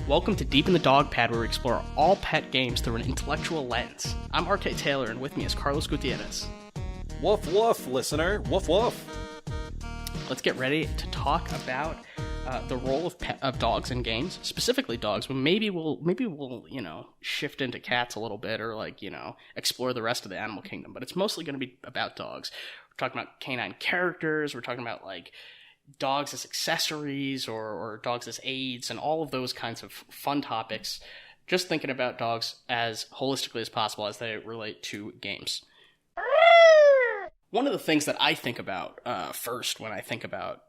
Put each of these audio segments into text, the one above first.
Welcome to Deep in the Dog Pad, where we explore all pet games through an intellectual lens. I'm RK Taylor, and with me is Carlos Gutierrez. Woof woof, listener. Woof woof. Let's get ready to talk about the role of dogs in games, specifically dogs. But maybe we'll shift into cats a little bit, or explore the rest of the animal kingdom. But it's mostly going to be about dogs. We're talking about canine characters. We're talking about dogs as accessories or dogs as aids and all of those kinds of fun topics. Just thinking about dogs as holistically as possible as they relate to games. One of the things that I think about first when I think about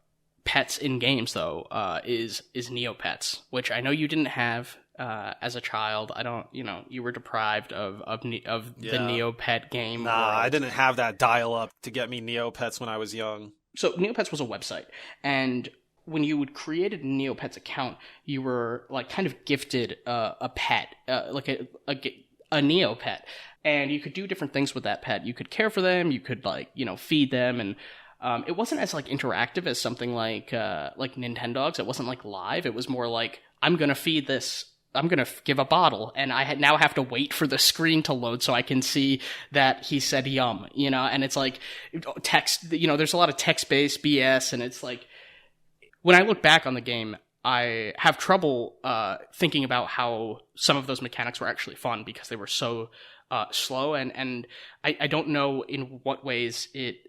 pets in games, though, is Neopets, which I know you didn't have as a child. I don't, you were deprived of the Neopet game. Nah, world. I didn't have that dial-up to get me Neopets when I was young. So Neopets was a website, and when you would create a Neopets account, you were kind of gifted a pet, a Neopet, and you could do different things with that pet. You could care for them, you could feed them, and it wasn't as interactive as something like Nintendogs. It wasn't live. It was more I'm gonna feed this. I'm going to give a bottle, and I now have to wait for the screen to load so I can see that he said yum, and it's text, there's a lot of text-based BS, and it's when I look back on the game, I have trouble thinking about how some of those mechanics were actually fun because they were so slow, and I don't know in what ways it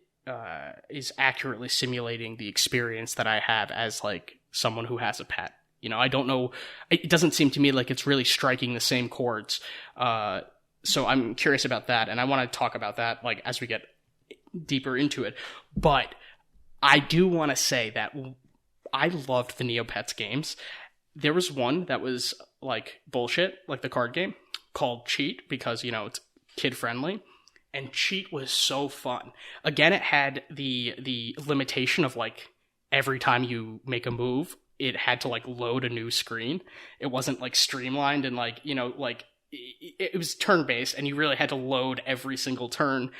is accurately simulating the experience that I have as someone who has a pet. I don't know. It doesn't seem to me like it's really striking the same chords. So I'm curious about that, and I want to talk about that as we get deeper into it. But I do want to say that I loved the Neopets games. There was one that was bullshit, the card game, called Cheat, because, it's kid-friendly. And Cheat was so fun. Again, it had the limitation of, every time you make a move, it had to load a new screen. It wasn't streamlined and it was turn-based, and you really had to load every single turn.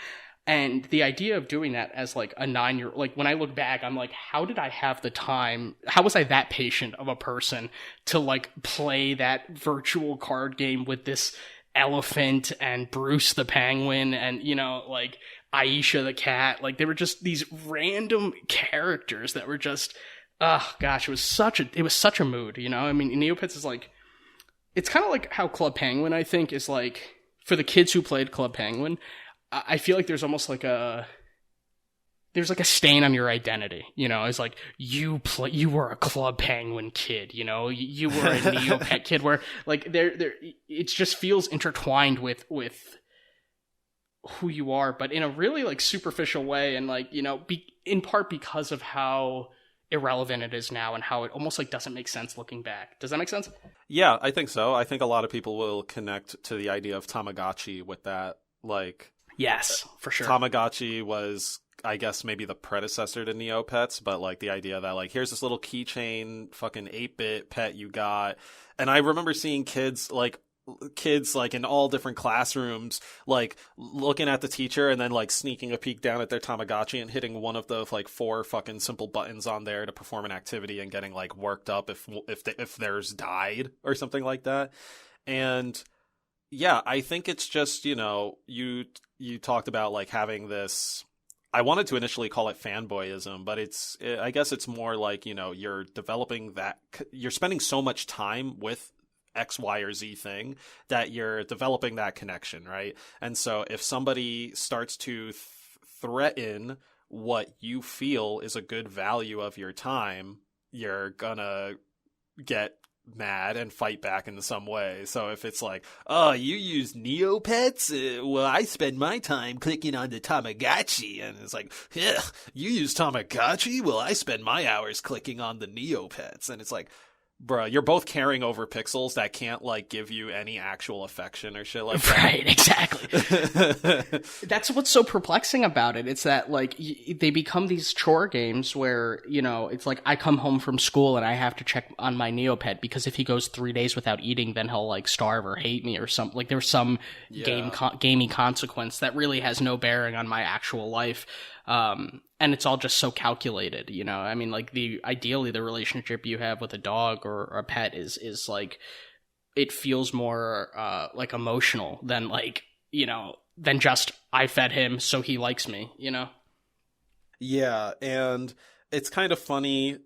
And the idea of doing that as a 9-year-old, when I look back, I'm how did I have the time? How was I that patient of a person to play that virtual card game with this elephant and Bruce the penguin and Aisha the cat? They were just these random characters that were just, oh gosh, it was such a mood, I mean, Neopets is it's kind of how Club Penguin, I think, is for the kids who played Club Penguin. I feel there's almost there's a stain on your identity, it's you were a Club Penguin kid, you were a Neopet kid, where it just feels intertwined with who you are, but in a really superficial way, and in part because of how irrelevant it is now and how it almost doesn't make sense looking back. Does that make sense? Yeah, I think so. I think a lot of people will connect to the idea of Tamagotchi with that. Yes, for sure. Tamagotchi was, I guess, maybe the predecessor to Neopets, but the idea that here's this little keychain fucking 8-bit pet you got. And I remember seeing kids in all different classrooms looking at the teacher and then sneaking a peek down at their Tamagotchi and hitting one of the 4 fucking simple buttons on there to perform an activity and getting worked up if theirs died or something like that. And yeah, I think it's just, you talked about having this, I wanted to initially call it fanboyism, but I guess it's more you're developing that, you're spending so much time with X, Y, or Z thing that you're developing that connection, right? And so if somebody starts to threaten what you feel is a good value of your time, you're gonna get mad and fight back in some way. So if it's oh, you use Neopets? Well, I spend my time clicking on the Tamagotchi. And it's you use Tamagotchi? Well, I spend my hours clicking on the Neopets. And it's bruh, you're both caring over pixels that can't give you any actual affection or shit like that. Right, exactly. That's what's so perplexing about it. It's that they become these chore games where, it's I come home from school and I have to check on my Neopet because if he goes 3 days without eating, then he'll starve or hate me or something. There's some gamey consequence that really has no bearing on my actual life. and it's all just so calculated, you know. I mean, like, ideally the relationship you have with a dog or a pet is like, it feels more like emotional than, like, you know, than just I fed him so he likes me, you know. Yeah, and it's kind of funny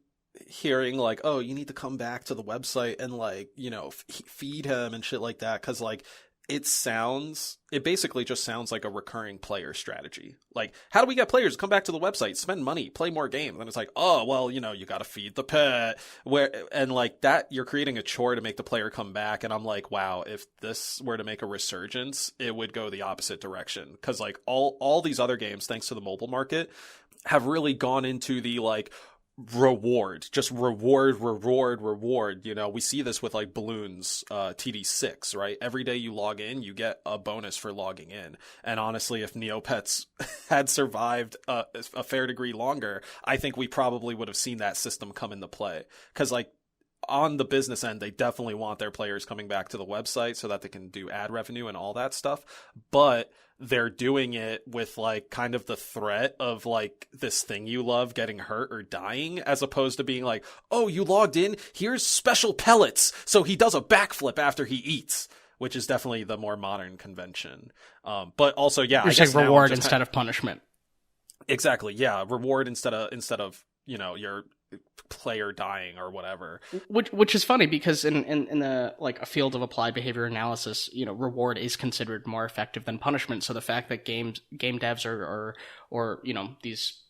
hearing like, oh, you need to come back to the website and, like, you know, feed him and shit like that, because like it basically just sounds like a recurring player strategy. Like, how do we get players to come back to the website, spend money, play more games? And it's like, oh, well, you know, you got to feed the pet, and like that, you're creating a chore to make the player come back. And I'm like, wow, if this were to make a resurgence, it would go the opposite direction, because like all these other games, thanks to the mobile market, have really gone into the like reward, just reward. You know, we see this with like Balloons TD6, right? Every day you log in, you get a bonus for logging in. And honestly, if Neopets had survived a fair degree longer, I think we probably would have seen that system come into play, because like on the business end, they definitely want their players coming back to the website so that they can do ad revenue and all that stuff. But they're doing it with like kind of the threat of like this thing you love getting hurt or dying, as opposed to being like, oh, you logged in, here's special pellets so he does a backflip after he eats, which is definitely the more modern convention. But also, yeah, I guess reward instead of punishment. Exactly, yeah, reward instead of, you know, your player dying or whatever. Which is funny, because in the like a field of applied behavior analysis, you know, reward is considered more effective than punishment. So the fact that game devs or you know, these,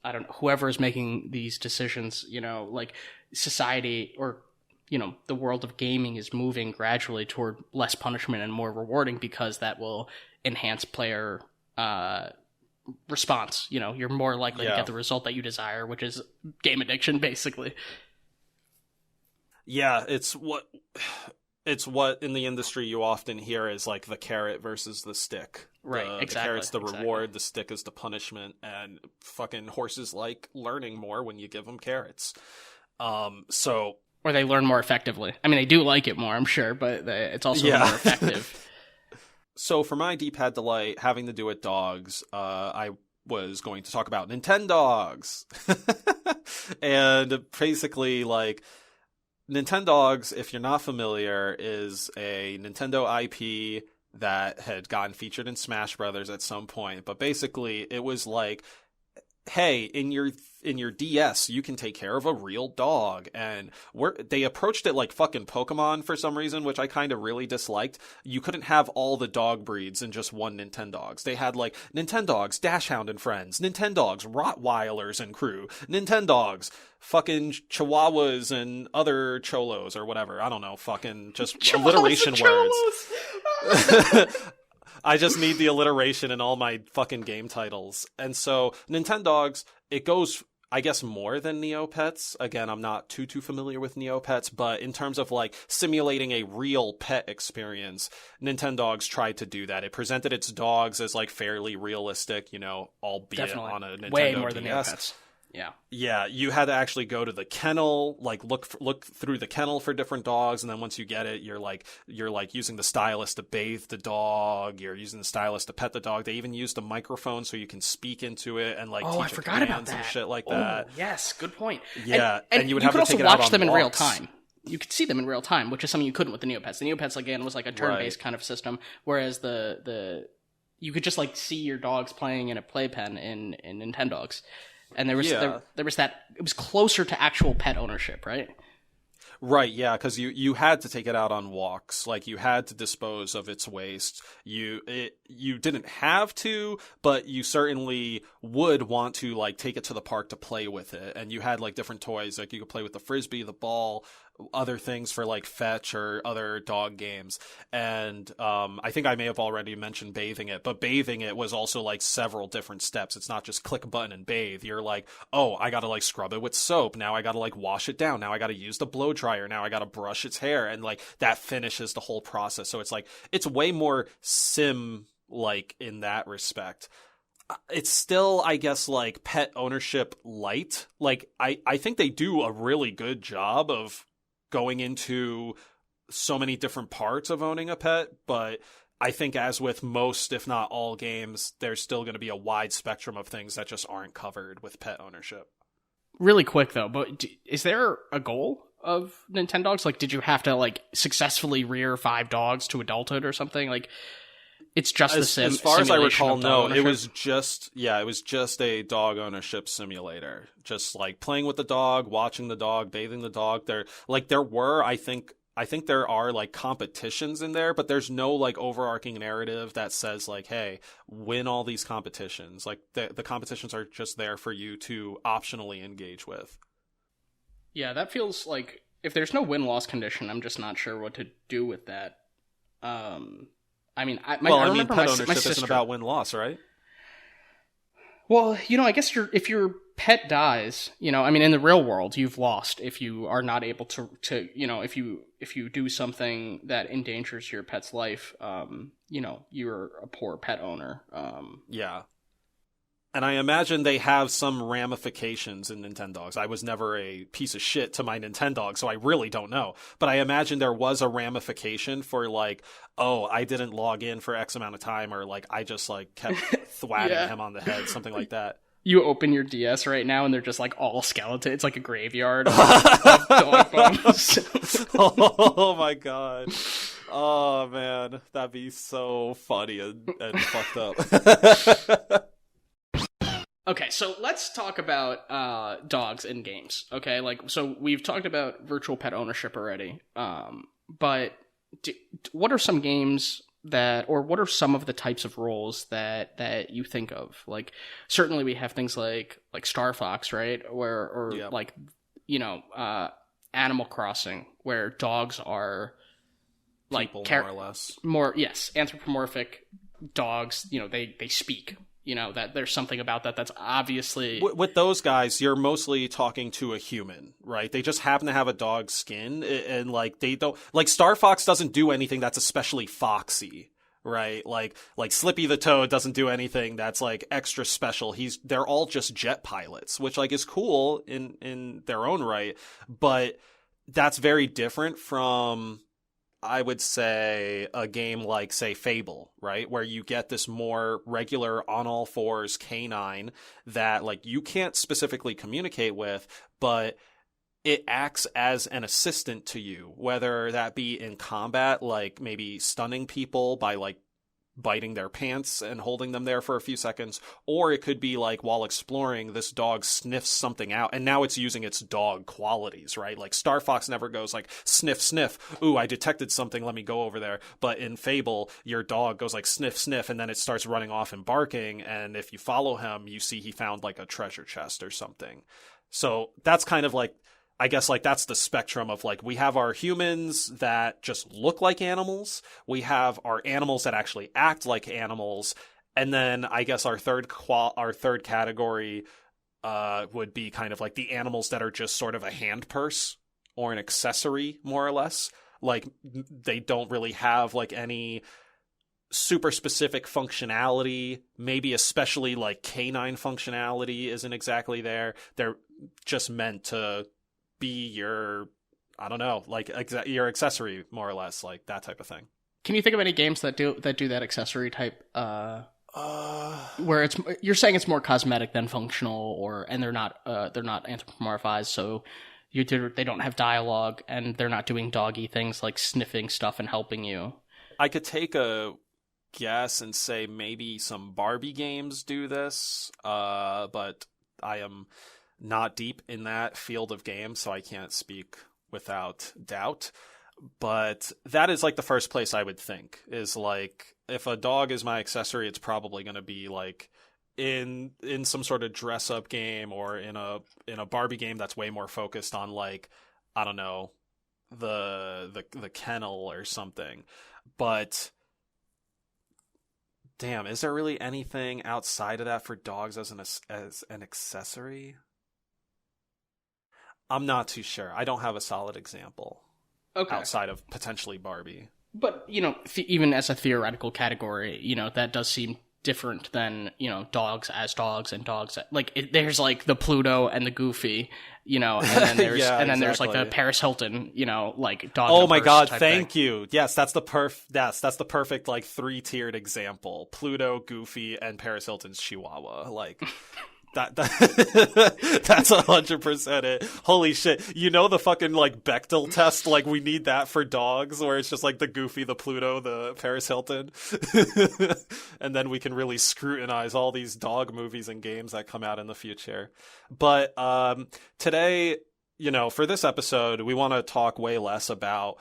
I don't know, whoever is making these decisions, you know, like society or, you know, the world of gaming is moving gradually toward less punishment and more rewarding, because that will enhance player response. You know, you're more likely to get the result that you desire, which is game addiction, basically. Yeah, it's what in the industry you often hear is like the carrot versus the stick. Right, exactly. The carrot's the reward, the stick is the punishment, and fucking horses like learning more when you give them carrots. Or they learn more effectively. I mean, they do like it more, I'm sure, but it's also more effective. So for my D-pad delight, having to do with dogs, I was going to talk about Nintendogs. And basically, like, Nintendogs, if you're not familiar, is a Nintendo IP that had gotten featured in Smash Brothers at some point. But basically, it was like, hey, in your DS, you can take care of a real dog. And they approached it like fucking Pokemon for some reason, which I kind of really disliked. You couldn't have all the dog breeds in just one Nintendogs. They had like Nintendogs, Dachshund and Friends, Nintendogs, Rottweilers and Crew, Nintendogs, fucking Chihuahuas and other Cholos or whatever. I don't know, fucking just alliteration words. I just need the alliteration in all my fucking game titles. And so Nintendogs, it goes, I guess, more than Neopets. Again, I'm not too familiar with Neopets, but in terms of like simulating a real pet experience, Nintendogs tried to do that. It presented its dogs as like fairly realistic, you know, albeit Definitely. On a Nintendo way more DS. Than Neopets. Yeah, you had to actually go to the kennel, like look through the kennel for different dogs, and then once you get it, you're like using the stylus to bathe the dog, you're using the stylus to pet the dog. They even used a microphone so you can speak into it and like teach it commands and shit like that. Yes, good point. Yeah, and you would have could to take also it out watch on them in walks. real time. You could see them in real time, which is something you couldn't with the Neopets. The Neopets, again, was like a turn-based kind of system, whereas the you could just like see your dogs playing in a playpen in Nintendogs. And there was that, it was closer to actual pet ownership, right? Right, yeah, because you had to take it out on walks, like you had to dispose of its waste. You didn't have to, but you certainly would want to like take it to the park to play with it. And you had like different toys, like you could play with the frisbee, the ball, other things for like fetch or other dog games. And I think I may have already mentioned bathing it, but bathing it was also like several different steps. It's not just click a button and bathe. You're like, oh, I gotta like scrub it with soap, now I gotta like wash it down, now I gotta use the blow dryer, now I gotta brush its hair, and like that finishes the whole process. So it's like, it's way more sim like in that respect. It's still, I guess, like pet ownership light. Like I think they do a really good job of going into so many different parts of owning a pet, but I think as with most, if not all games, there's still going to be a wide spectrum of things that just aren't covered with pet ownership. Really quick though, but is there a goal of Nintendogs? Like, did you have to like successfully rear 5 dogs to adulthood or something? Like, it's just as far as I recall, no. Ownership? It was just a dog ownership simulator. Just like playing with the dog, watching the dog, bathing the dog. I think there are like competitions in there, but there's no like overarching narrative that says like, hey, win all these competitions. Like the competitions are just there for you to optionally engage with. Yeah, that feels like if there's no win-loss condition, I'm just not sure what to do with that. I mean, I remember pet my ownership sister, isn't about win-loss, right? Well, I guess if your pet dies, I mean, in the real world, you've lost if you are not able to if you do something that endangers your pet's life, you're a poor pet owner. Yeah. And I imagine they have some ramifications in Nintendogs. I was never a piece of shit to my Nintendog, so I really don't know. But I imagine there was a ramification for like, oh, I didn't log in for X amount of time, or like I just like kept thwapping him on the head, something like that. You open your DS right now and they're just like all skeleton. It's like a graveyard of dog bones. Oh my god. Oh man, that'd be so funny and fucked up. Okay, so let's talk about dogs in games. Okay, so we've talked about virtual pet ownership already. But what are some games what are some of the types of roles that you think of? Like, certainly we have things like Star Fox, right? Animal Crossing, where dogs are like people, more or less. Yes, anthropomorphic dogs. They speak. That there's something about that's obviously... With those guys, you're mostly talking to a human, right? They just happen to have a dog skin, and like they don't... Like Star Fox doesn't do anything that's especially foxy, right? Like Slippy the Toad doesn't do anything that's like extra special. They're all just jet pilots, which like is cool in their own right, but that's very different from... I would say a game like, say, Fable, right? Where you get this more regular on all fours canine that like you can't specifically communicate with, but it acts as an assistant to you, whether that be in combat, like maybe stunning people by like biting their pants and holding them there for a few seconds, or it could be like while exploring, this dog sniffs something out and now it's using its dog qualities, right? Like Star Fox never goes like sniff sniff, ooh, I detected something, let me go over there. But in Fable, your dog goes like sniff sniff and then it starts running off and barking, and if you follow him you see he found like a treasure chest or something. So that's kind of like, I guess like that's the spectrum of like, we have our humans that just look like animals, we have our animals that actually act like animals, and then I guess our third category would be kind of like the animals that are just sort of a hand purse or an accessory, more or less. Like they don't really have like any super specific functionality, maybe especially like canine functionality isn't exactly there. They're just meant to be your, I don't know, like your accessory, more or less, like that type of thing. Can you think of any games that do that accessory type where you're saying it's more cosmetic than functional, and they're not anthropomorphized, so they don't have dialogue and they're not doing doggy things like sniffing stuff and helping you? I could take a guess and say maybe some Barbie games do this, but I am not deep in that field of games, so I can't speak without doubt. But that is like the first place I would think, is like, if a dog is my accessory, it's probably going to be like in some sort of dress up game, or in a Barbie game that's way more focused on like, I don't know, the kennel or something. But damn, is there really anything outside of that for dogs as an accessory? I'm not too sure. I don't have a solid example. Okay. Outside of potentially Barbie. But, even as a theoretical category, that does seem different than, you know, dogs as dogs and dogs. There's like the Pluto and the Goofy, you know, and then there's Yeah, there's like the exactly. Paris Hilton, you know, like dog. Oh in a my purse god, type thank thing. you. Yes, that's the perfect like 3-tiered example. Pluto, Goofy, and Paris Hilton's Chihuahua. Like that that's 100% it. Holy shit. You know the fucking like Bechdel test, like we need that for dogs, where it's just like the Goofy, the Pluto, the Paris Hilton. And then we can really scrutinize all these dog movies and games that come out in the future. But today, you know, for this episode, we want to talk way less about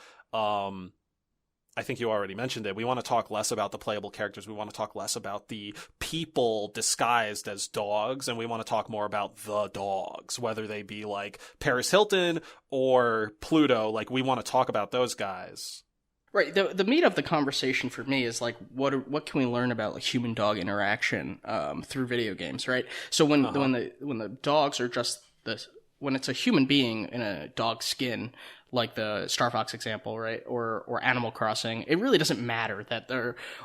I think you already mentioned it. We want to talk less about the playable characters. We want to talk less about the people disguised as dogs, and we want to talk more about the dogs, whether they be like Paris Hilton or Pluto. Like, we want to talk about those guys. Right. The meat of the conversation for me is like, what can we learn about like human dog interaction through video games, right? So when the dogs are just when it's a human being in a dog skin, like the Star Fox example, right, or Animal Crossing, it really doesn't matter that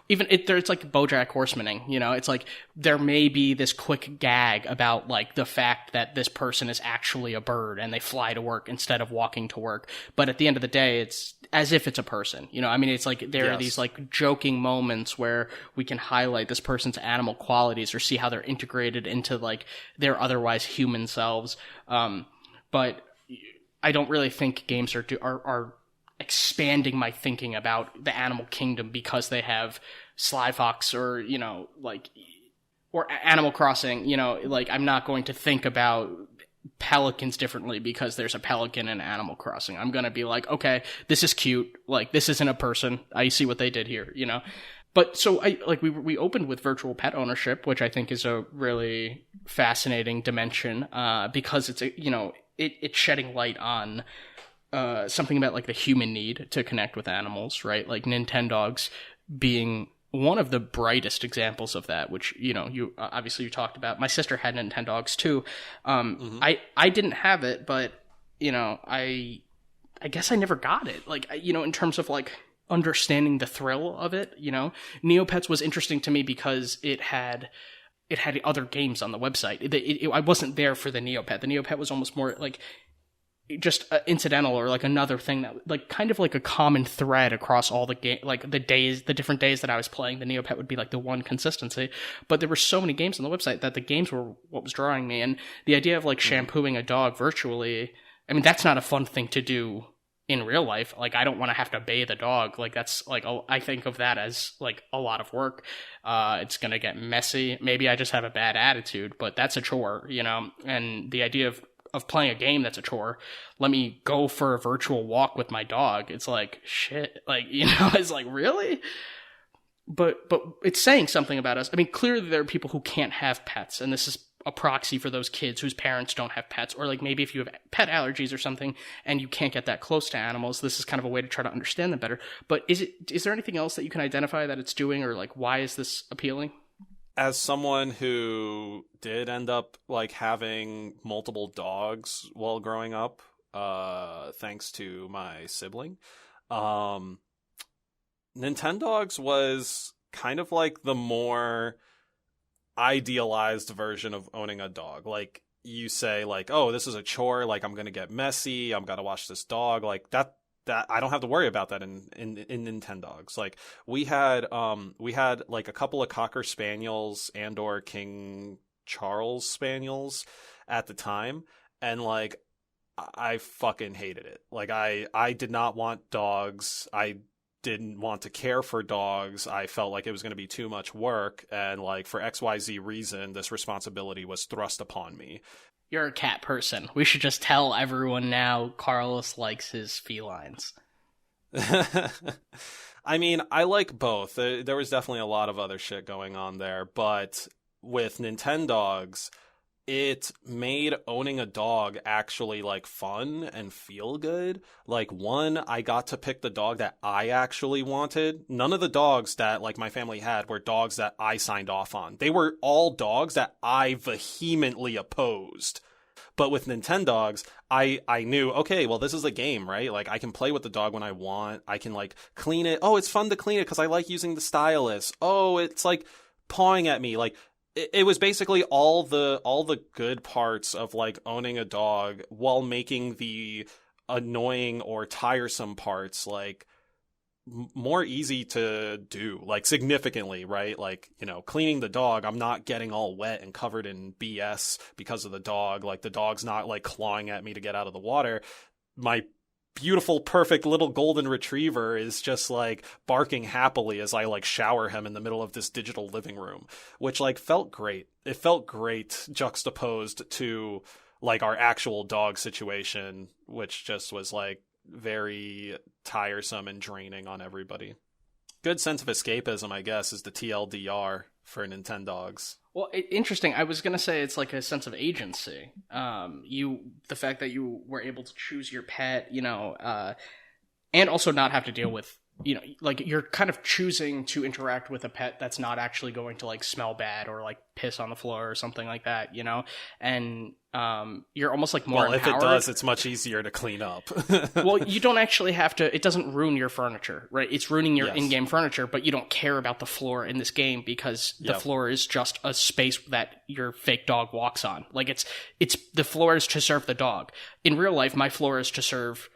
it's like BoJack Horsemaning, you know, it's like there may be this quick gag about like the fact that this person is actually a bird and they fly to work instead of walking to work, but at the end of the day, it's as if it's a person, you know. I mean, it's like there are these like joking moments where we can highlight this person's animal qualities or see how they're integrated into like their otherwise human selves, but I don't really think games are expanding my thinking about the animal kingdom because they have Sly Fox or, you know, like, or Animal Crossing, you know, like I'm not going to think about pelicans differently because there's a pelican in Animal Crossing. I'm going to be like, okay, this is cute. Like, this isn't a person. I see what they did here, you know? But so we opened with virtual pet ownership, which I think is a really fascinating dimension, because it's, you know, it's shedding light on something about like the human need to connect with animals, right? Like Nintendogs being one of the brightest examples of that, which, you know, you obviously you talked about. My sister had Nintendogs too. I didn't have it, but, you know, I guess I never got it. Like, you know, in terms of like understanding the thrill of it, you know, Neopets was interesting to me because it had other games on the website. I wasn't there for the Neopet. The Neopet was almost more like just incidental or like another thing that like kind of like a common thread across all the game, like the different days that I was playing. The Neopet would be like the one consistency, but there were so many games on the website that the games were what was drawing me. And the idea of like shampooing a dog virtually, I mean, that's not a fun thing to do in real life. Like, I don't want to have to bathe a dog. Like, that's like, I think of that as like a lot of work. It's going to get messy. Maybe I just have a bad attitude, but that's a chore, you know? And the idea of playing a game that's a chore, let me go for a virtual walk with my dog. It's like, shit, like, you know, it's like, really? But it's saying something about us. I mean, clearly there are people who can't have pets, and this is a proxy for those kids whose parents don't have pets, or like maybe if you have pet allergies or something and you can't get that close to animals, this is kind of a way to try to understand them better. But is there anything else that you can identify that it's doing, or like why is this appealing? As someone who did end up like having multiple dogs while growing up, thanks to my sibling, Nintendogs was kind of like the more idealized version of owning a dog. Like, you say like, oh, this is a chore, like I'm gonna get messy, I'm gonna watch this dog, like that I don't have to worry about that in Nintendogs. Like, we had like a couple of Cocker Spaniels and or King Charles Spaniels at the time, and like I fucking hated it. Like, I did not want dogs. I didn't want to care for dogs. I felt like it was going to be too much work, and like for XYZ reason, this responsibility was thrust upon me. You're a cat person. We should just tell everyone now Carlos likes his felines. I mean, I like both. There was definitely a lot of other shit going on there, but with Nintendogs, it made owning a dog actually like fun and feel good. Like, one, I got to pick the dog that I actually wanted. None of the dogs that like my family had were dogs that I signed off on. They were all dogs that I vehemently opposed. But with Nintendogs, I knew, okay, well, this is a game, right? Like, I can play with the dog when I want. I can like clean it. Oh, it's fun to clean it because I like using the stylus. Oh, it's like pawing at me. Like it was basically all the good parts of like owning a dog while making the annoying or tiresome parts like more easy to do, like significantly, right? Like, you know, cleaning the dog, I'm not getting all wet and covered in BS because of the dog. Like the dog's not like clawing at me to get out of the water. My beautiful, perfect little golden retriever is just like barking happily as I like shower him in the middle of this digital living room, which like felt great. It felt great juxtaposed to like our actual dog situation, which just was like very tiresome and draining on everybody. Good sense of escapism, I guess, is the TLDR for Nintendogs. Well, interesting. I was gonna say it's like a sense of agency. The fact that you were able to choose your pet, you know, and also not have to deal with, you know, like you're kind of choosing to interact with a pet that's not actually going to like smell bad or like piss on the floor or something like that, you know, and you're almost like more empowered. If it does, it's much easier to clean up. Well, you don't actually have to. It doesn't ruin your furniture, right? It's ruining your in-game furniture, but you don't care about the floor in this game because the floor is just a space that your fake dog walks on. Like it's the floor is to serve the dog. In real life, my floor is to serve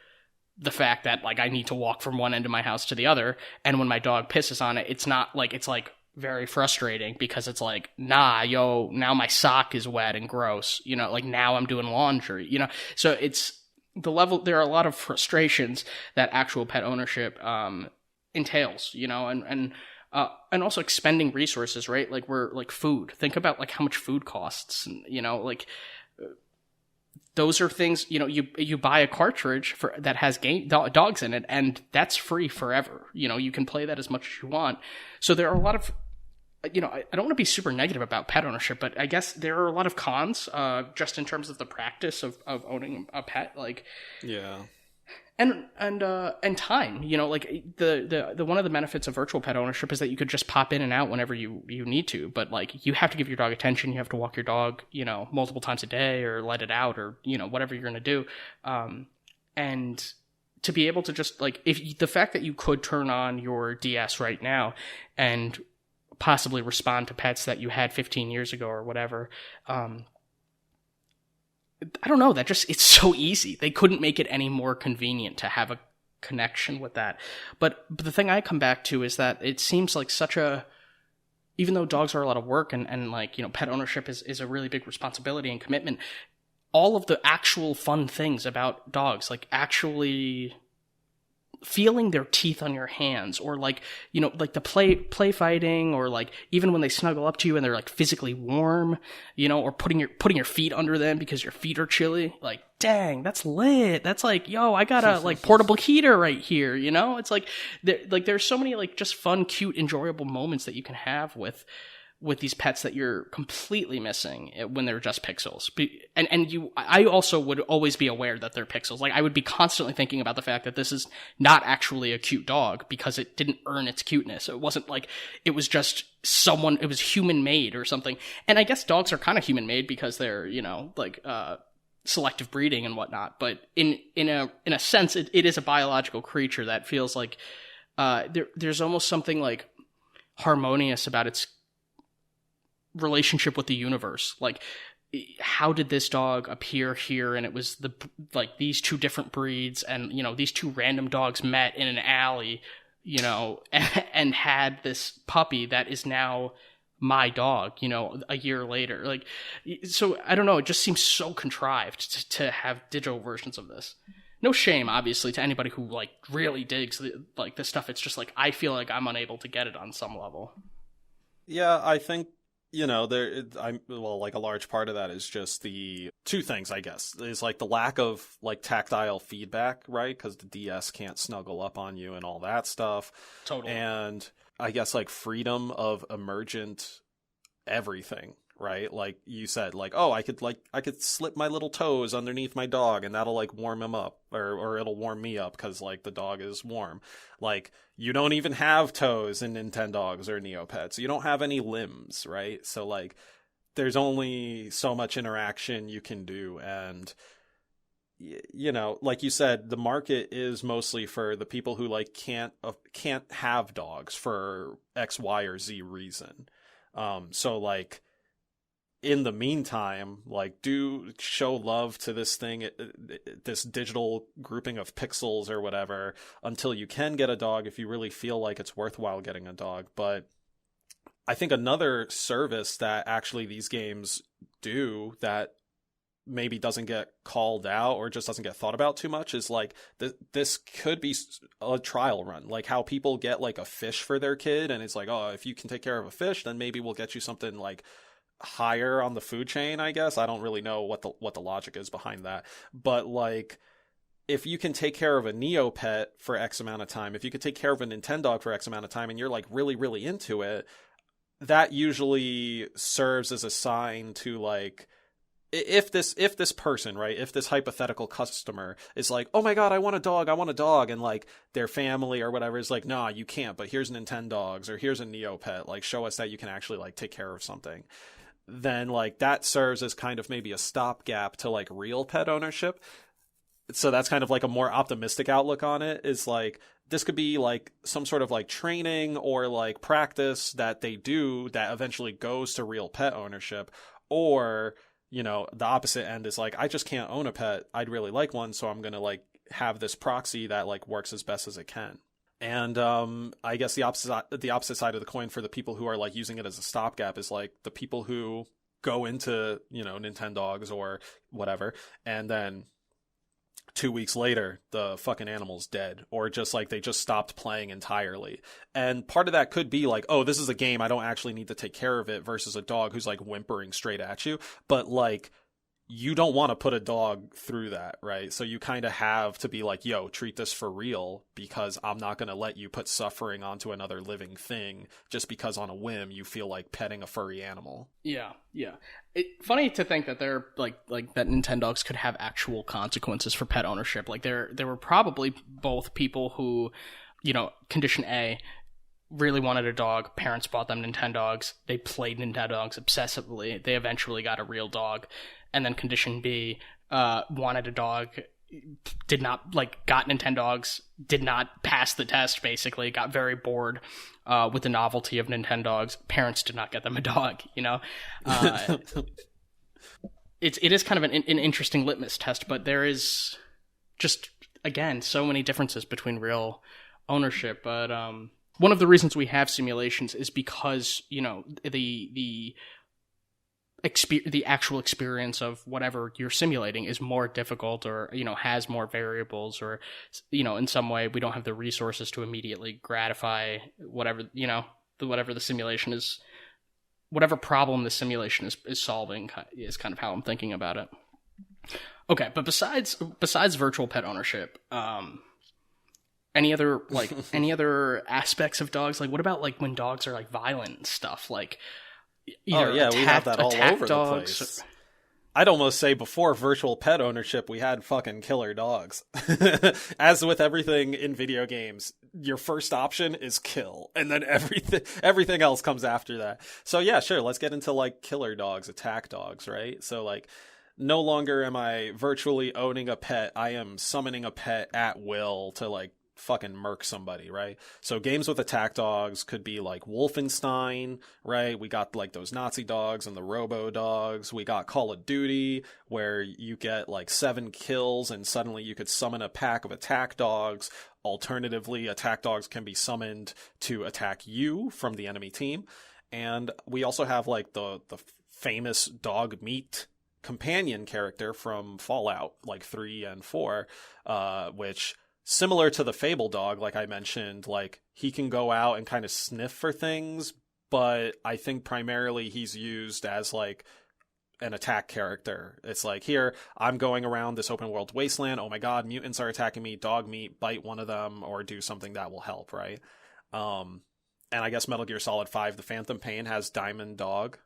the fact that like I need to walk from one end of my house to the other, and when my dog pisses on it, it's not like it's like very frustrating because it's like, nah, yo, now my sock is wet and gross, you know, like now I'm doing laundry, you know. So it's the level. There are a lot of frustrations that actual pet ownership entails, you know, and also expending resources, right? Like we're like food. Think about like how much food costs, and, you know, like. Those are things, you know, you buy a cartridge for that has dogs in it, and that's free forever. You know, you can play that as much as you want. So there are a lot of, you know, I don't want to be super negative about pet ownership, but I guess there are a lot of cons, just in terms of the practice of owning a pet, like and time. You know, like the one of the benefits of virtual pet ownership is that you could just pop in and out whenever you need to, but like you have to give your dog attention. You have to walk your dog, you know, multiple times a day, or let it out, or, you know, whatever you're going to do. And to be able to just like, if the fact that you could turn on your DS right now and possibly respond to pets that you had 15 years ago or whatever, I don't know, it's so easy. They couldn't make it any more convenient to have a connection with that. But the thing I come back to is that it seems like even though dogs are a lot of work and like, you know, pet ownership is a really big responsibility and commitment, all of the actual fun things about dogs, like actually feeling their teeth on your hands, or like, you know, like the play fighting, or like even when they snuggle up to you and they're like physically warm, you know, or putting your feet under them because your feet are chilly, like, dang, that's lit. That's like, yo, I got a like portable heater right here, you know. It's like there's so many like just fun, cute, enjoyable moments that you can have with these pets that you're completely missing when they're just pixels. I also would always be aware that they're pixels. Like I would be constantly thinking about the fact that this is not actually a cute dog because it didn't earn its cuteness. It wasn't like it was just it was human made or something. And I guess dogs are kind of human made because they're, you know, like selective breeding and whatnot. But in a sense, it is a biological creature that feels like there's almost something like harmonious about its relationship with the universe. Like, how did this dog appear here? And it was these two different breeds, and, you know, these two random dogs met in an alley, you know, and had this puppy that is now my dog, you know, a year later. Like, so I don't know, it just seems so contrived to have digital versions of this. No shame, obviously, to anybody who like really digs this stuff. It's just like, I feel like I'm unable to get it on some level. Yeah, I think, you know, like a large part of that is just the two things, I guess, is like the lack of like tactile feedback, right? Because the DS can't snuggle up on you and all that stuff. Totally. And I guess like freedom of emergent everything, right? Like you said, like, oh, I could slip my little toes underneath my dog and that'll like warm him up, or it'll warm me up because like the dog is warm. Like, you don't even have toes in Nintendogs or Neopets. You don't have any limbs, right? So like there's only so much interaction you can do. And, you know, like you said, the market is mostly for the people who like can't have dogs for X, Y, or Z reason. So like in the meantime, like do show love to this thing, this digital grouping of pixels or whatever, until you can get a dog if you really feel like it's worthwhile getting a dog. But I think another service that actually these games do that maybe doesn't get called out or just doesn't get thought about too much is like this could be a trial run, like how people get like a fish for their kid, and it's like, oh, if you can take care of a fish, then maybe we'll get you something like higher on the food chain, I guess. I don't really know what the logic is behind that, but like if you can take care of a Neopet for X amount of time, if you could take care of a Nintendog for X amount of time, and you're like really, really into it, that usually serves as a sign to like, if this person, right, if this hypothetical customer is like, oh my god, I want a dog, and like their family or whatever is like, nah, you can't, but here's Nintendogs or here's a Neopet, like show us that you can actually like take care of something, then like that serves as kind of maybe a stopgap to like real pet ownership. So that's kind of like a more optimistic outlook on it, is like this could be like some sort of like training or like practice that they do that eventually goes to real pet ownership. Or, you know, the opposite end is like, I just can't own a pet, I'd really like one, so I'm going to like have this proxy that like works as best as it can. And I guess the opposite side of the coin for the people who are like using it as a stopgap is like the people who go into, you know, Nintendogs or whatever, and then 2 weeks later, the fucking animal's dead, or just like they just stopped playing entirely. And part of that could be like, oh, this is a game, I don't actually need to take care of it, versus a dog who's like whimpering straight at you. But like, you don't want to put a dog through that, right? So you kind of have to be like, yo, treat this for real, because I'm not going to let you put suffering onto another living thing just because on a whim you feel like petting a furry animal. Yeah. Funny to think that they're like that Nintendogs could have actual consequences for pet ownership. Like there were probably both people who, you know, condition A, really wanted a dog, parents bought them Nintendogs, they played Nintendogs obsessively, they eventually got a real dog. And then condition B, wanted a dog, did not, like, got Nintendogs, did not pass the test, basically, got very bored with the novelty of Nintendogs. Parents did not get them a dog, you know? It is kind of an interesting litmus test, but there is just, again, so many differences between real ownership. But one of the reasons we have simulations is because, you know, the actual experience of whatever you're simulating is more difficult, or, you know, has more variables, or, you know, in some way we don't have the resources to immediately gratify whatever, you know, whatever the simulation is, whatever problem the simulation is solving, is kind of how I'm thinking about it. Okay, but besides virtual pet ownership, any other aspects of dogs? Like, what about like when dogs are like violent and stuff? Like, we have that all over the place. I'd almost say before virtual pet ownership, we had fucking killer dogs. As with everything in video games, your first option is kill, and then everything else comes after that. So yeah, sure, let's get into like killer dogs, attack dogs, right? So like, no longer am I virtually owning a pet, I am summoning a pet at will to like fucking murk somebody, right? So games with attack dogs could be like Wolfenstein, right? We got like those Nazi dogs and the Robo dogs. We got Call of Duty, where you get like 7 kills and suddenly you could summon a pack of attack dogs. Alternatively, attack dogs can be summoned to attack you from the enemy team. And we also have like the famous dog meat companion character from Fallout, like 3 and 4, which, similar to the Fable dog, like I mentioned, like he can go out and kind of sniff for things, but I think primarily he's used as like an attack character. It's like, here, I'm going around this open world wasteland, oh my god, mutants are attacking me, dog meat, bite one of them, or do something that will help, right? And I guess Metal Gear Solid 5, the Phantom Pain, has Diamond Dog,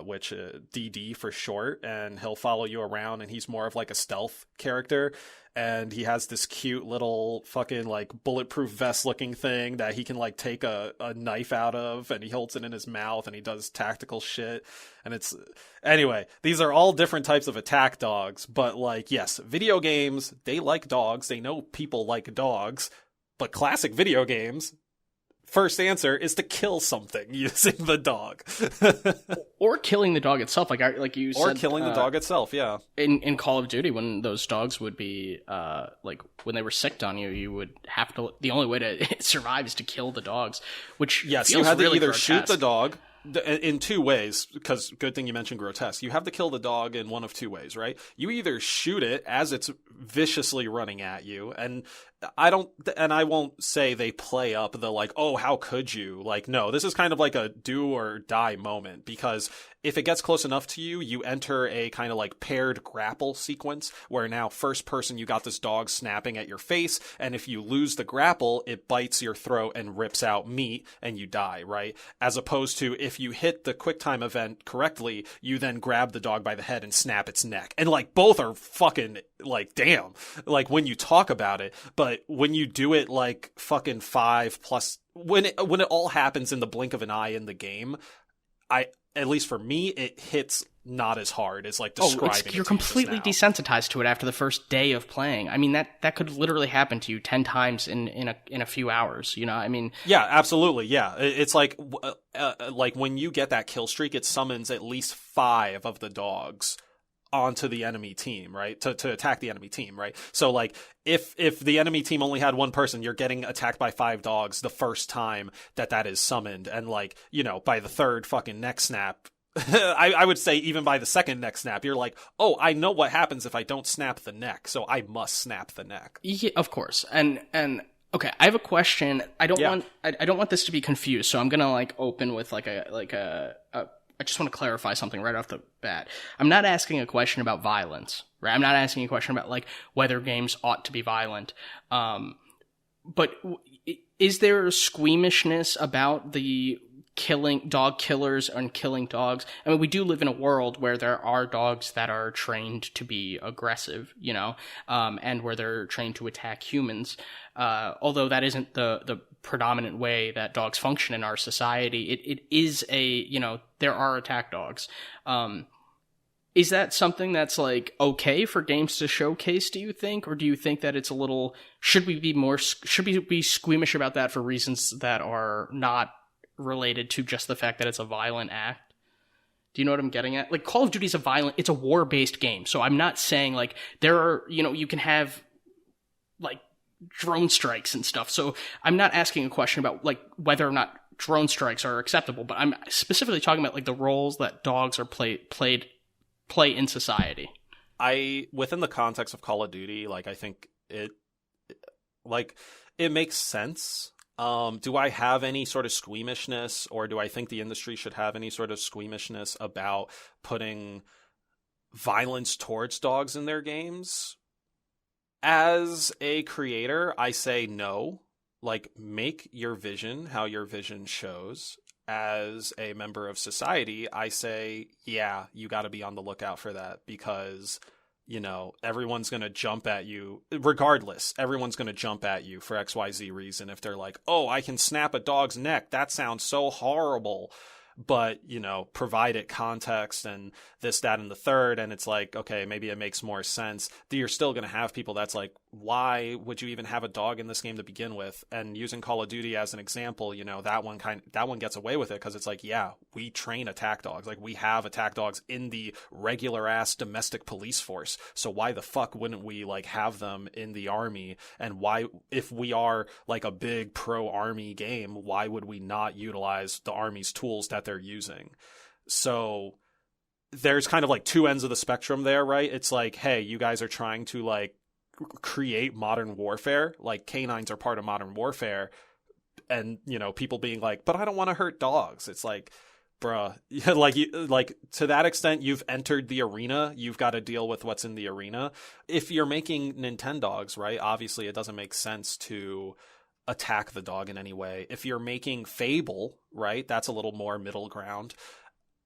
which DD for short, and he'll follow you around, and he's more of like a stealth character, and he has this cute little fucking like bulletproof vest looking thing that he can like take a knife out of, and he holds it in his mouth, and he does tactical shit. And it's, anyway, these are all different types of attack dogs, but like, yes, video games, they like dogs, they know people like dogs, but classic video games, first answer is to kill something using the dog. Or killing the dog itself, like you said. Or killing the dog itself, yeah. In Call of Duty, when those dogs would be, when they were sicked on you, you would have to, the only way to survive is to kill the dogs, which yes, feels you had really to either grotesque. shoot the dog in two ways, because good thing you mentioned grotesque. You have to kill the dog in one of two ways, right? You either shoot it as it's viciously running at you, and I won't say they play up the like, oh, how could you? Like, no, this is kind of like a do or die moment, because if it gets close enough to you, you enter a kind of like paired grapple sequence where now first person you got this dog snapping at your face, and if you lose the grapple, it bites your throat and rips out meat and you die, right? As opposed to if you hit the QuickTime event correctly, you then grab the dog by the head and snap its neck. And like both are fucking like, damn, like when you talk about it, but when you do it like fucking 5+, when it all happens in the blink of an eye in the game, at least for me, it hits not as hard as like describing. You're completely desensitized to it after the first day of playing. I mean, that could literally happen to you 10 times in a few hours. You know, I mean, yeah, absolutely, yeah. It's like when you get that kill streak, it summons at least 5 of the dogs onto the enemy team, right? To attack the enemy team, right? So like if the enemy team only had one person, you're getting attacked by 5 dogs the first time that is summoned, and like, you know, by the third fucking neck snap, I would say even by the second neck snap, you're like, oh, I know what happens if I don't snap the neck, so I must snap the neck. Yeah, of course. And okay, I have a question. I don't want this to be confused, so I'm gonna like open with I just want to clarify something right off the bat. I'm not asking a question about violence, right? I'm not asking a question about like whether games ought to be violent. But is there squeamishness about the killing dog killers and killing dogs? I mean, we do live in a world where there are dogs that are trained to be aggressive, you know, and where they're trained to attack humans. Although that isn't the predominant way that dogs function in our society, it is there are attack dogs. Is that something that's like okay for games to showcase, do you think? Or do you think that it's a little, should we be squeamish about that for reasons that are not related to just the fact that it's a violent act? Do you know what I'm getting at? Like, Call of Duty is it's a war-based game, so I'm not saying like there are, you can have like drone strikes and stuff. So I'm not asking a question about like whether or not drone strikes are acceptable, but I'm specifically talking about like the roles that dogs are play in society. Within the context of Call of Duty, like I think it makes sense. Do I have any sort of squeamishness, or do I think the industry should have any sort of squeamishness about putting violence towards dogs in their games? As a creator, I say no. Like, make your vision how your vision shows. As a member of society, I say, yeah, you got to be on the lookout for that, because, everyone's going to jump at you. Regardless, everyone's going to jump at you for XYZ reason. If they're like, oh, I can snap a dog's neck, that sounds so horrible. But, provide it context and this, that, and the third. And it's like, okay, maybe it makes more sense. You're still going to have people that's like, why would you even have a dog in this game to begin with? And using Call of Duty as an example, that one gets away with it because it's like, yeah, we train attack dogs. Like, we have attack dogs in the regular ass domestic police force. So why the fuck wouldn't we like have them in the army? And why, if we are like a big pro army game, why would we not utilize the army's tools that they're using? So there's kind of like two ends of the spectrum there, right? It's like, hey, you guys are trying to like create modern warfare, like canines are part of modern warfare, and people being like, but I don't want to hurt dogs. It's like, bruh, like to that extent you've entered the arena, you've got to deal with what's in the arena. If you're making Nintendogs, right, obviously it doesn't make sense to attack the dog in any way. If you're making Fable, right, that's a little more middle ground.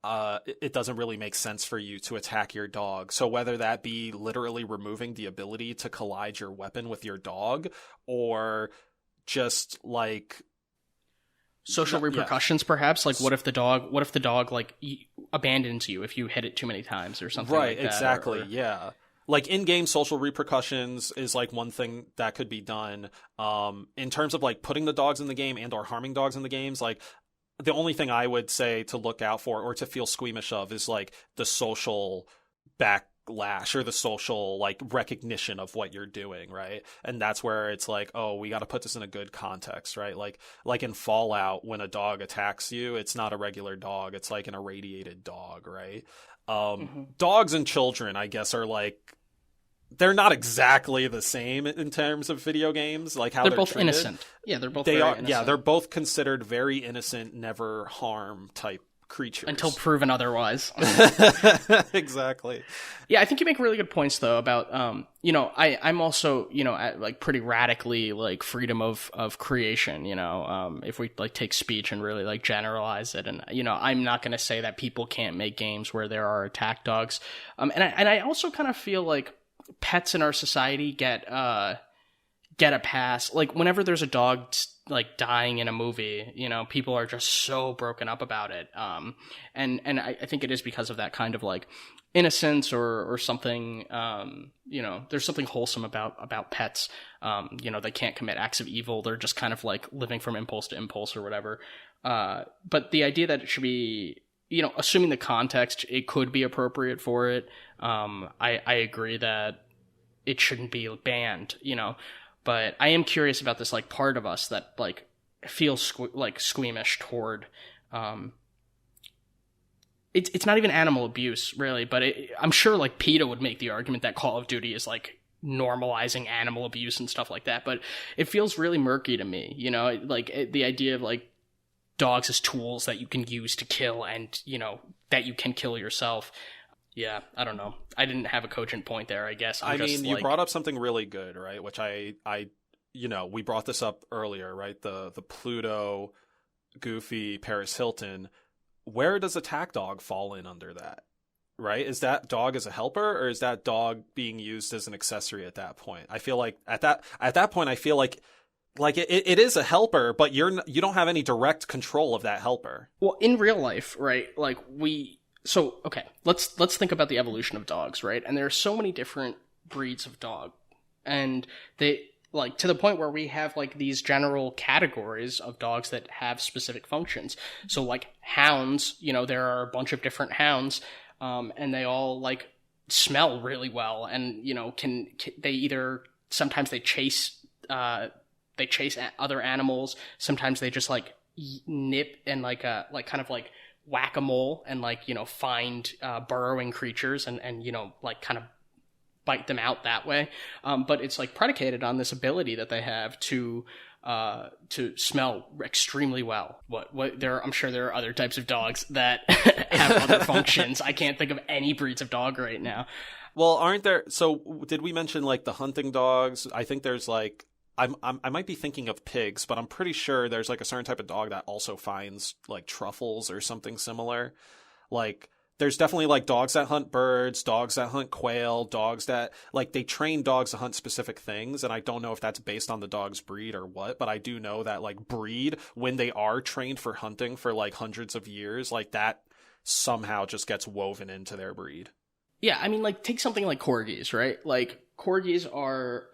It doesn't really make sense for you to attack your dog. So whether that be literally removing the ability to collide your weapon with your dog, or just like social repercussions, perhaps, like what if the dog like abandons you if you hit it too many times or something, right, like that, exactly. Yeah, like in-game social repercussions is like one thing that could be done. In terms of like putting the dogs in the game and or harming dogs in the games, like the only thing I would say to look out for or to feel squeamish of is like the social backlash or the social like recognition of what you're doing, right? And that's where it's like, oh, we got to put this in a good context, right? Like in Fallout, when a dog attacks you, it's not a regular dog, it's like an irradiated dog, right? Dogs and children, I guess, are like, they're not exactly the same in terms of video games, like how they're both treated. Innocent. Yeah, they're both innocent. Yeah, they're both considered very innocent, never harm type creatures. Until proven otherwise. Exactly. Yeah, I think you make really good points, though, about, I'm also, at, like, pretty radically, like, freedom of creation, if we, like, take speech and really, like, generalize it. And, I'm not going to say that people can't make games where there are attack dogs. And I also kind of feel like pets in our society get a pass. Like, whenever there's a dog like dying in a movie, people are just so broken up about it. And I think it is because of that kind of like innocence or something. There's something wholesome about pets. They can't commit acts of evil. They're just kind of like living from impulse to impulse or whatever. But the idea that it should be, assuming the context, it could be appropriate for it. I agree that it shouldn't be banned, but I am curious about this, like, part of us that, like, feels squeamish toward, it's not even animal abuse, really, but I'm sure, like, PETA would make the argument that Call of Duty is, like, normalizing animal abuse and stuff like that, but it feels really murky to me, the idea of, like, dogs as tools that you can use to kill and, that you can kill yourself. Yeah, I don't know. I didn't have a cogent point there, I guess. You brought up something really good, right? Which we brought this up earlier, right? The Pluto, Goofy, Paris Hilton. Where does Attack Dog fall in under that, right? Is that dog as a helper, or is that dog being used as an accessory at that point? I feel like at that point, I feel like it is a helper, but you don't have any direct control of that helper. Well, in real life, right? Like So, okay, let's think about the evolution of dogs, right? And there are so many different breeds of dog. And they, like, to the point where we have, like, these general categories of dogs that have specific functions. So, like, hounds, there are a bunch of different hounds, and they all, like, smell really well. And, they either, sometimes they chase other animals. Sometimes they just, like, nip and, kind of whack-a-mole and find burrowing creatures and kind of bite them out that way, but it's like predicated on this ability that they have to smell extremely well. I'm sure there are other types of dogs that have other functions. I can't think of any breeds of dog right now. Well, aren't there? So did we mention like the hunting dogs? I think there's like I might be thinking of pigs, but I'm pretty sure there's like a certain type of dog that also finds like truffles or something similar. Like there's definitely like dogs that hunt birds, dogs that hunt quail, dogs that like they train dogs to hunt specific things. And I don't know if that's based on the dog's breed or what, but I do know that like breed, when they are trained for hunting for like hundreds of years, like that somehow just gets woven into their breed. Yeah, I mean, like take something like corgis, right? Like corgis are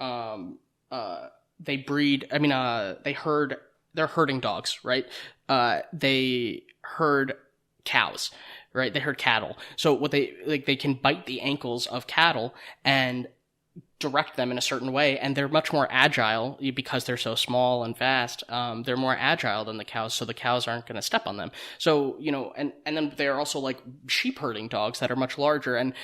they breed, they're herding dogs, right? They herd cows, right? They herd cattle. So what they can bite the ankles of cattle and direct them in a certain way, and they're much more agile because they're so small and fast. They're more agile than the cows, so the cows aren't going to step on them. So, and then they're also like sheep herding dogs that are much larger, and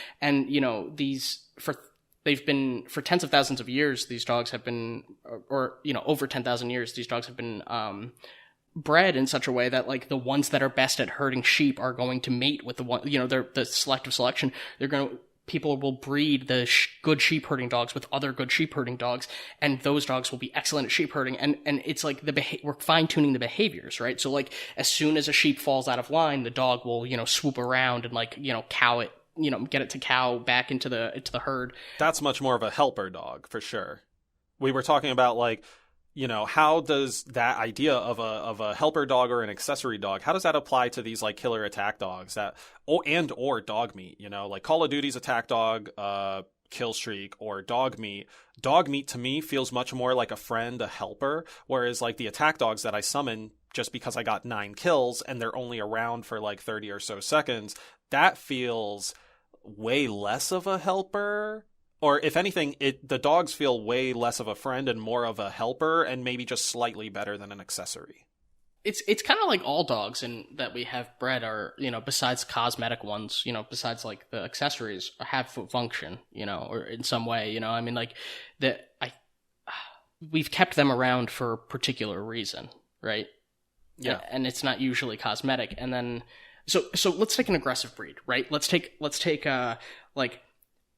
they've been, for tens of thousands of years, these dogs have been, or over 10,000 years, these dogs have been bred in such a way that, like, the ones that are best at herding sheep are going to mate with the one, they're the selective selection. People will breed the good sheep herding dogs with other good sheep herding dogs, and those dogs will be excellent at sheep herding. And it's like we're fine tuning the behaviors, right? So, like, as soon as a sheep falls out of line, the dog will, swoop around and cow it, get it to cow back into the herd. That's much more of a helper dog for sure. We were talking about how does that idea of a helper dog or an accessory dog, how does that apply to these like killer attack dogs or dog meat? Like Call of Duty's attack dog, kill streak or dog meat to me feels much more like a friend, a helper, whereas like the attack dogs that I summon just because I got 9 kills and they're only around for like 30 or so seconds, that feels way less of a helper. Or if anything, the dogs feel way less of a friend and more of a helper, and maybe just slightly better than an accessory. It's kind of like all dogs in that we have bred are, besides cosmetic ones, besides like the accessories, have function, or in some way, I mean, like we've kept them around for a particular reason, right? Yeah. And it's not usually cosmetic. And then, so let's take an aggressive breed, right? Let's take like,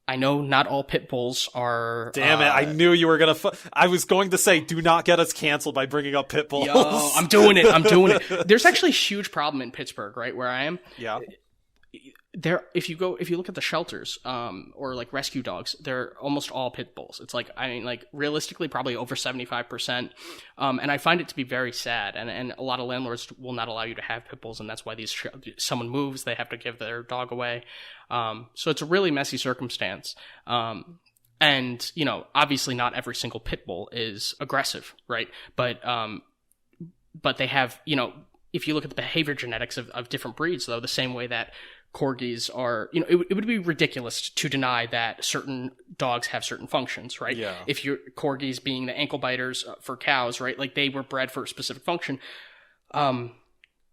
I know not all pit bulls are... Damn it, I knew you were going to... I was going to say, do not get us canceled by bringing up pit bulls. Yo, I'm doing it. There's actually a huge problem in Pittsburgh, right, where I am. Yeah. If you look at the shelters, or like rescue dogs, they're almost all pit bulls. It's like, I mean, like realistically, probably over 75%. And I find it to be very sad. And a lot of landlords will not allow you to have pit bulls. And that's why someone moves, they have to give their dog away. So it's a really messy circumstance. And, obviously not every single pit bull is aggressive, right? But they have, if you look at the behavior genetics of different breeds, though, the same way that corgis are, it would be ridiculous to deny that certain dogs have certain functions, right? Yeah. If your corgis being the ankle biters for cows, right? Like they were bred for a specific function.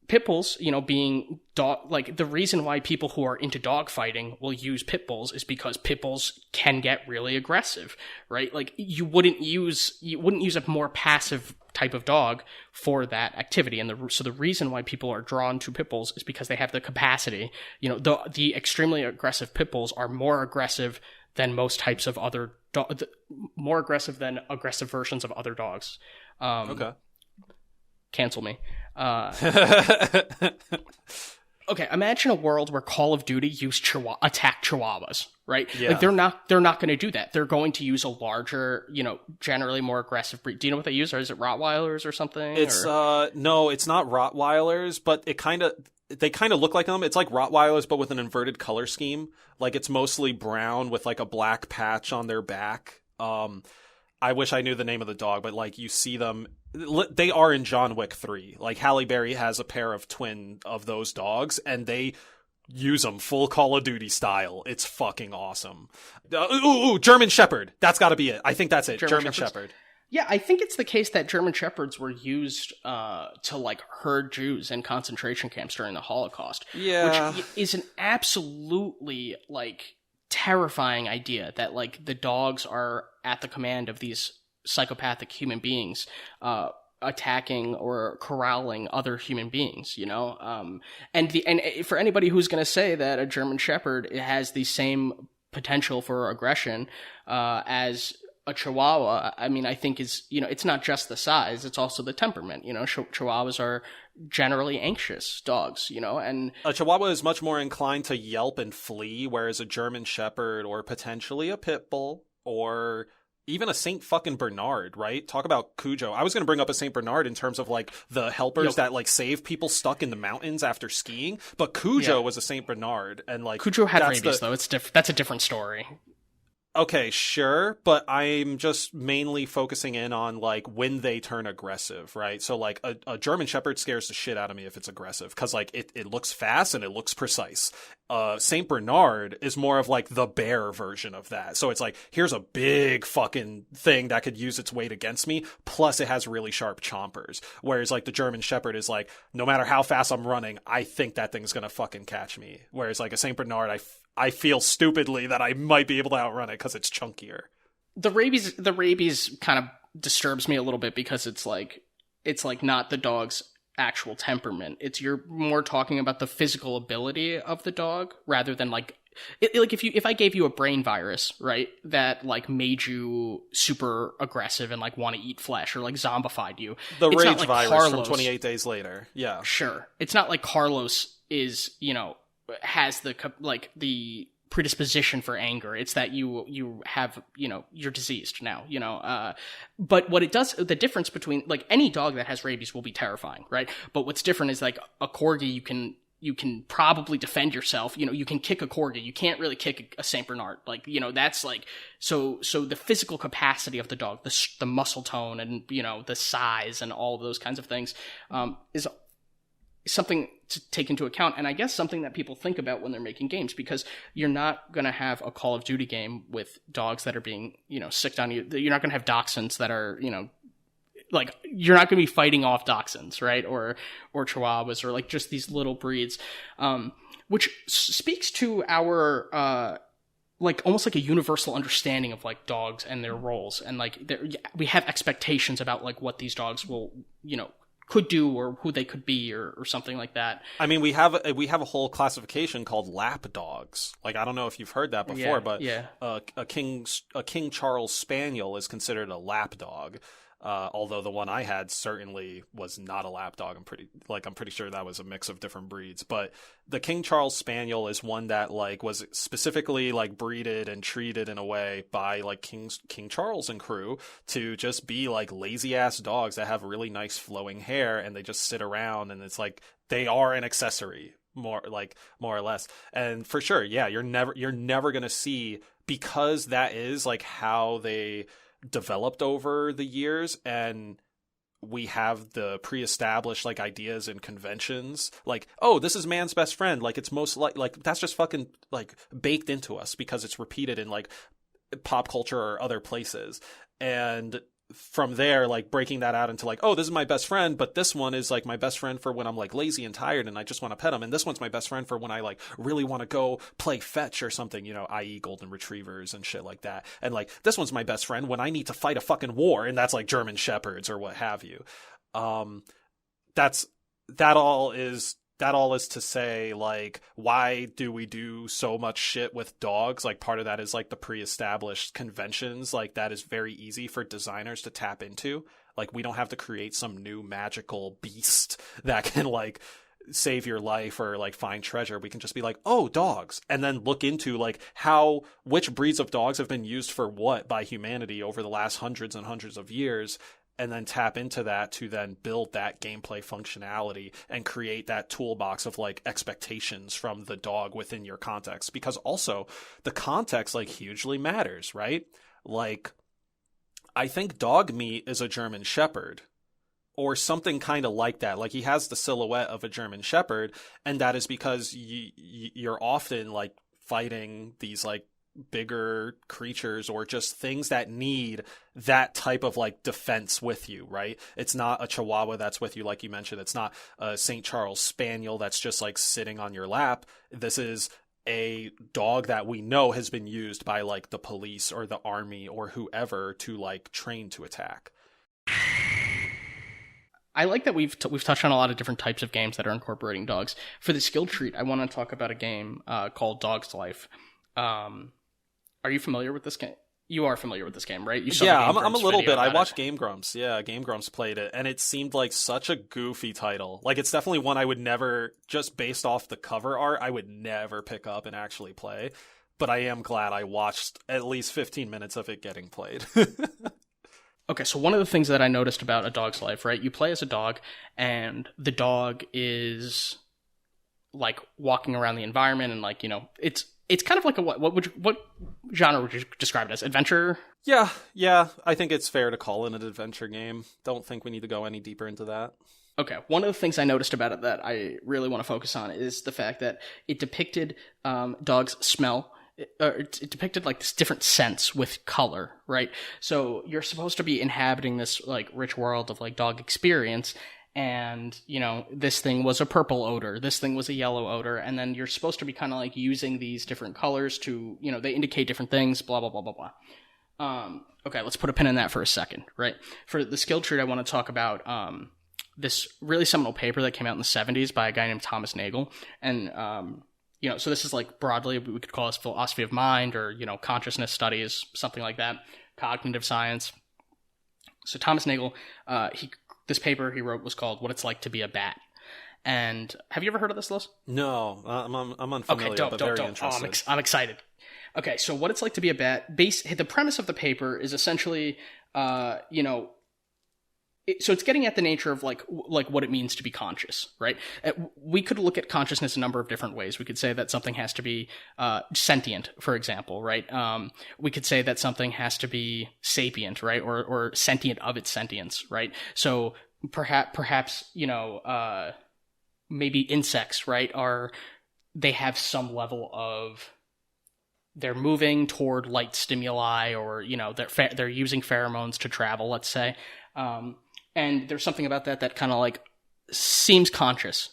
Pit bulls, being dog, like the reason why people who are into dog fighting will use pit bulls is because pit bulls can get really aggressive, right? Like you wouldn't use a more passive type of dog for that activity. And so the reason why people are drawn to pit bulls is because they have the capacity, the extremely aggressive pit bulls are more aggressive than most types of other more aggressive than aggressive versions of other dogs. Okay. Cancel me. Okay, imagine a world where Call of Duty used attack chihuahuas, right? Yeah. Like they're not going to do that. They're going to use a larger, generally more aggressive breed. Do you know what they use? Or is it Rottweilers or something? It's no, it's not Rottweilers, but they kind of look like them. It's like Rottweilers, but with an inverted color scheme. Like it's mostly brown with like a black patch on their back. I wish I knew the name of the dog, but like you see them, they are in John Wick 3. Like Halle Berry has a pair of twin of those dogs, and they use them full Call of Duty style. It's fucking awesome. German Shepherd. That's got to be it. I think that's it. German Shepherd. Yeah, I think it's the case that German Shepherds were used to like herd Jews in concentration camps during the Holocaust. Yeah, which is an absolutely like terrifying idea that like the dogs are at the command of these psychopathic human beings attacking or corralling other human beings, and for anybody who's going to say that a German Shepherd has the same potential for aggression as a Chihuahua, I mean, I think is, it's not just the size, it's also the temperament. Chihuahuas are generally anxious dogs, and a Chihuahua is much more inclined to yelp and flee, whereas a German Shepherd or potentially a Pit Bull or even a Saint fucking Bernard, right? Talk about Cujo. I was going to bring up a Saint Bernard in terms of like the helpers that like save people stuck in the mountains after skiing, but Cujo was a Saint Bernard, and like Cujo had rabies though. That's a different story. Okay, sure, but I'm just mainly focusing in on, like, when they turn aggressive, right? So, like, a German Shepherd scares the shit out of me if it's aggressive, because, like, it looks fast and it looks precise. Saint Bernard is more of, like, the bear version of that. So it's like, here's a big fucking thing that could use its weight against me, plus it has really sharp chompers. Whereas, like, the German Shepherd is like, no matter how fast I'm running, I think that thing's gonna fucking catch me. Whereas, like, a Saint Bernard, I feel stupidly that I might be able to outrun it because it's chunkier. The rabies kind of disturbs me a little bit because it's like not the dog's actual temperament. You're more talking about the physical ability of the dog rather than like if I gave you a brain virus, right, that like made you super aggressive and like want to eat flesh or like zombified you. The rage like virus Carlos, from 28 Days Later. Yeah. Sure. It's not like Carlos is, has the predisposition for anger. It's that you have, you're diseased now, but what it does, the difference between like any dog that has rabies will be terrifying, right? But what's different is like a corgi, you can you can probably defend yourself. You know, you can kick a corgi. You can't really kick a Saint Bernard. Like, you know, that's like, so the physical capacity of the dog, the muscle tone and, you know, the size and all of those kinds of things, is something to take into account. And I guess something that people think about when they're making games, because you're not going to have a Call of Duty game with dogs that are being, you know, sicked on you. You're not going to have dachshunds that are, you know, like, you're not going to be fighting off dachshunds, right? Or chihuahuas, or like just these little breeds, which speaks to our, like almost like a universal understanding of like dogs and their roles. And like we have expectations about like what these dogs will, you know, could do, or who they could be, or something like that. I mean, we have a whole classification called lap dogs. Like, I don't know if you've heard that before, but a King Charles Spaniel is considered a lap dog. Although the one I had certainly was not a lap dog. I'm pretty sure that was a mix of different breeds. But the King Charles Spaniel is one that like was specifically like breeded and treated in a way by like King Charles and crew to just be like lazy ass dogs that have really nice flowing hair, and they just sit around, and it's like they are an accessory more or less. And for sure, yeah, you're never gonna see, because that is like how they developed over the years, and we have the pre-established like ideas and conventions, like, oh, this is man's best friend, like it's most like that's just fucking like baked into us because it's repeated in like pop culture or other places. And from there, like breaking that out into like, oh, this is my best friend, but this one is like my best friend for when I'm like lazy and tired and I just want to pet him, and this one's my best friend for when I like really want to go play fetch or something, you know, i.e. golden retrievers and shit like that. And like, this one's my best friend when I need to fight a fucking war, and that's like German shepherds or what have you. That all is to say, like, why do we do so much shit with dogs? Like, part of that is like the pre-established conventions, like that is very easy for designers to tap into. Like, we don't have to create some new magical beast that can like save your life or like find treasure. We can just be like, oh, dogs, and then look into like which breeds of dogs have been used for what by humanity over the last hundreds and hundreds of years, and then tap into that to then build that gameplay functionality and create that toolbox of like expectations from the dog within your context. Because also the context like hugely matters, right? Like, I think dog meat is a German shepherd or something kind of like that. Like, he has the silhouette of a German shepherd, and that is because you're often like fighting these like bigger creatures or just things that need that type of like defense with you, right? It's not a Chihuahua that's with you, like you mentioned. It's not a St. Charles Spaniel that's just like sitting on your lap. This is a dog that we know has been used by like the police or the army or whoever to like train to attack. I like that we've touched on a lot of different types of games that are incorporating dogs. For the skill treat, I want to talk about a game called Dog's Life. Are you familiar with this game? You are familiar with this game, right? You saw I'm a little bit. I watched Game Grumps. Yeah, Game Grumps played it, and it seemed like such a goofy title. Like, it's definitely one I would never, just based off the cover art, I would never pick up and actually play. But I am glad I watched at least 15 minutes of it getting played. Okay, so one of the things that I noticed about A Dog's Life, right? You play as a dog, and the dog is like walking around the environment, and like, you know, it's kind of like a what genre would you describe it as? Adventure? Yeah. I think it's fair to call it an adventure game. Don't think we need to go any deeper into that. Okay, one of the things I noticed about it that I really want to focus on is the fact that it depicted dogs' smell. It depicted like this different sense with color, right? So you're supposed to be inhabiting this like rich world of like dog experience. And, you know, this thing was a purple odor, this thing was a yellow odor, and then you're supposed to be kind of like using these different colors to, you know, they indicate different things, blah, blah, blah, blah, blah. Okay, let's put a pin in that for a second, right? For the skill tree, I want to talk about this really seminal paper that came out in the 70s by a guy named Thomas Nagel. And, you know, so this is like broadly, we could call this philosophy of mind or, you know, consciousness studies, something like that, cognitive science. So Thomas Nagel, this paper he wrote was called What It's Like to Be a Bat. And have you ever heard of this, Liz? No, I'm unfamiliar, okay, but very interested. I'm excited. Okay, so What It's Like to Be a Bat, the premise of the paper is essentially, you know, so it's getting at the nature of like what it means to be conscious, right? We could look at consciousness a number of different ways. We could say that something has to be sentient, for example, right? We could say that something has to be sapient, right, or sentient of its sentience, right? So perhaps maybe insects, right, they have some level of, they're moving toward light stimuli, or they're using pheromones to travel, let's say. And there's something about that kind of like seems conscious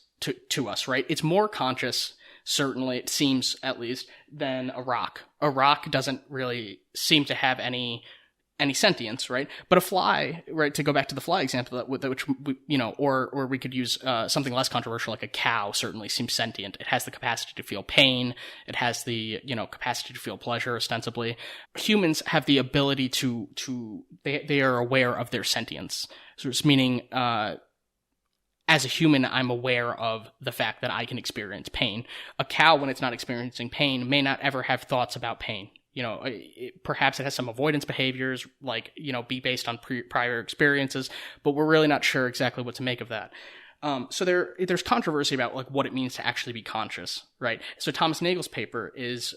to us, right? It's more conscious, certainly, it seems at least, than a rock. A rock doesn't really seem to have any sentience, right? But a fly, right, to go back to the fly example, which or we could use something less controversial, like a cow certainly seems sentient. It has the capacity to feel pain. It has the, capacity to feel pleasure, ostensibly. Humans have the ability they are aware of their sentience. So it's meaning, as a human, I'm aware of the fact that I can experience pain. A cow, when it's not experiencing pain, may not ever have thoughts about pain. Perhaps it has some avoidance behaviors, like, be based on prior experiences, but we're really not sure exactly what to make of that. So there's controversy about like what it means to actually be conscious, right? So Thomas Nagel's paper is,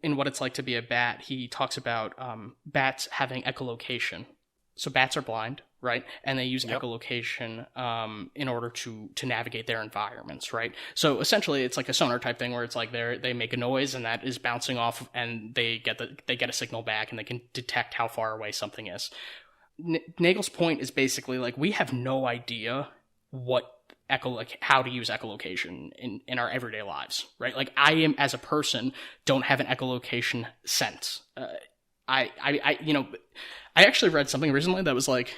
in What It's Like to Be a Bat, he talks about bats having echolocation. So bats are blind, right? And they use echolocation in order to navigate their environments, right? So essentially, it's like a sonar type thing where it's like they make a noise and that is bouncing off, and they get a signal back, and they can detect how far away something is. Nagel's point is basically like, we have no idea how to use echolocation in our everyday lives, right? Like, I am, as a person, don't have an echolocation sense. I actually read something recently that was like,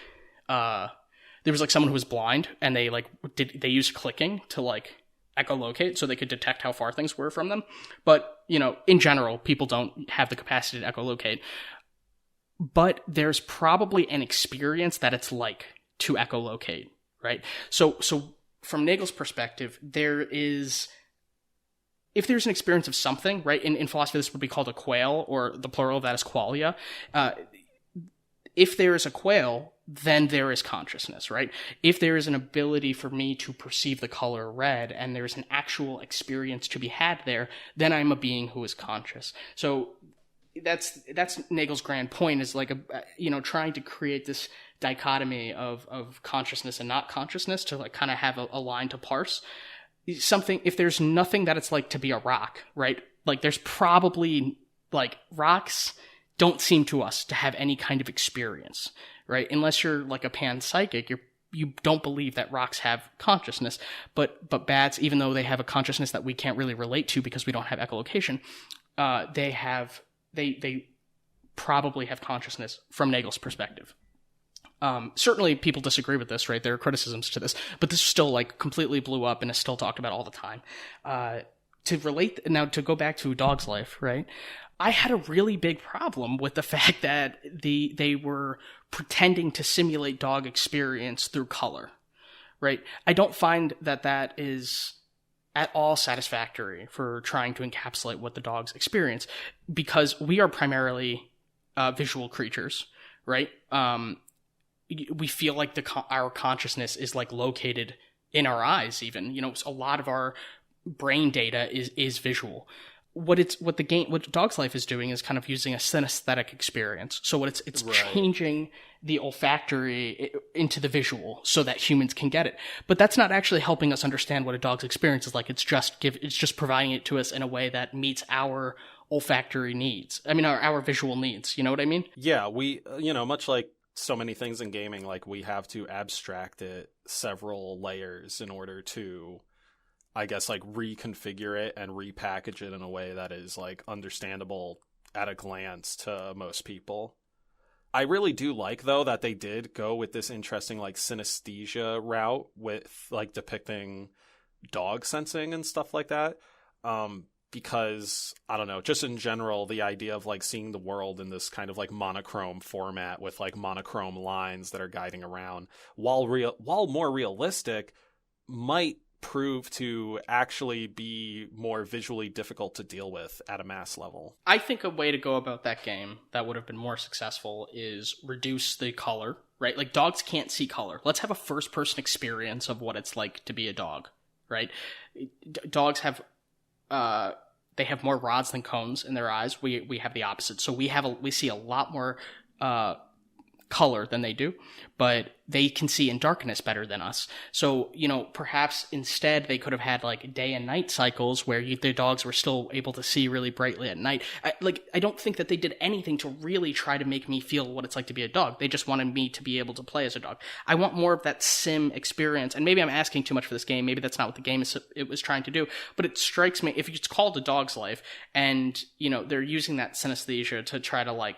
there was like someone who was blind, and they used clicking to like echolocate so they could detect how far things were from them. But, in general, people don't have the capacity to echolocate. But there's probably an experience that it's like to echolocate, right? So from Nagel's perspective, if there's an experience of something, right, in philosophy this would be called a quale, or the plural of that is qualia. If there is a quale, then there is consciousness, right? If there is an ability for me to perceive the color red, and there's an actual experience to be had there, then I'm a being who is conscious. So that's Nagel's grand point, is like trying to create this dichotomy of consciousness and not consciousness, to like kind of have a line to parse. If there's nothing that it's like to be a rock, right? Like, there's probably, like, rocks don't seem to us to have any kind of experience, right? Unless you're like a panpsychic, you don't believe that rocks have consciousness. But bats, even though they have a consciousness that we can't really relate to because we don't have echolocation, they probably have consciousness from Nagel's perspective. Certainly people disagree with this, right? There are criticisms to this, but this still like completely blew up and is still talked about all the time. To go back to Dog's Life, right? I had a really big problem with the fact that they were pretending to simulate dog experience through color, right? I don't find that is at all satisfactory for trying to encapsulate what the dogs experience, because we are primarily visual creatures, right? We feel like our consciousness is like located in our eyes, even. A lot of our brain data is visual. What Dog's Life is doing is kind of using a synesthetic experience. So it's right, changing the olfactory into the visual so that humans can get it. But that's not actually helping us understand what a dog's experience is like. It's just providing it to us in a way that meets our olfactory needs. I mean, our visual needs. You know what I mean? Yeah, we, much like so many things in gaming, like, we have to abstract it several layers in order to, I guess, like, reconfigure it and repackage it in a way that is like understandable at a glance to most people. I really do like, though, that they did go with this interesting like synesthesia route with like depicting dog sensing and stuff like that. Because, I don't know, just in general, the idea of like seeing the world in this kind of like monochrome format with like monochrome lines that are guiding around, while more realistic, might prove to actually be more visually difficult to deal with at a mass level. I think a way to go about that game that would have been more successful is reduce the color, right? Like, dogs can't see color. Let's have a first-person experience of what it's like to be a dog, right? Dogs have, they have more rods than cones in their eyes. We have the opposite. So we see a lot more color than they do, but they can see in darkness better than us. So, perhaps instead they could have had like day and night cycles where the dogs were still able to see really brightly at night. I don't think that they did anything to really try to make me feel what it's like to be a dog. They just wanted me to be able to play as a dog. I want more of that sim experience, and maybe I'm asking too much for this game. Maybe that's not what the game it was trying to do, but it strikes me, if it's called A Dog's Life, and, they're using that synesthesia to try to like,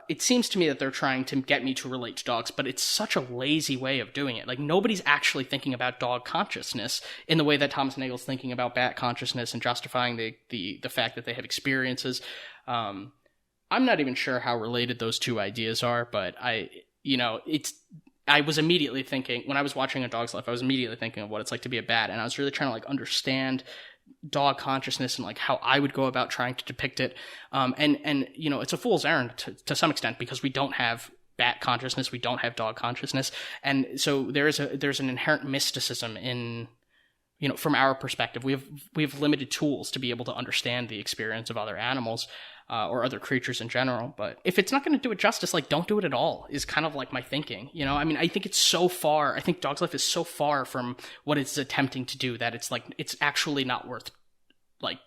it seems to me that they're trying to get me to relate to dogs, but it's such a lazy way of doing it. Like, nobody's actually thinking about dog consciousness in the way that Thomas Nagel's thinking about bat consciousness and justifying the fact that they have experiences. I'm not even sure how related those two ideas are, but I was immediately thinking, when I was watching A Dog's Life, I was immediately thinking of what it's like to be a bat, and I was really trying to like understand dog consciousness and like how I would go about trying to depict it. And it's a fool's errand to some extent, because we don't have bat consciousness, we don't have dog consciousness. And so there's an inherent mysticism in, from our perspective. We have limited tools to be able to understand the experience of other animals, or other creatures in general. But if it's not going to do it justice, like, don't do it at all, is kind of like my thinking. I think it's so far, I think Dog's Life is so far from what it's attempting to do that it's like, it's actually not worth like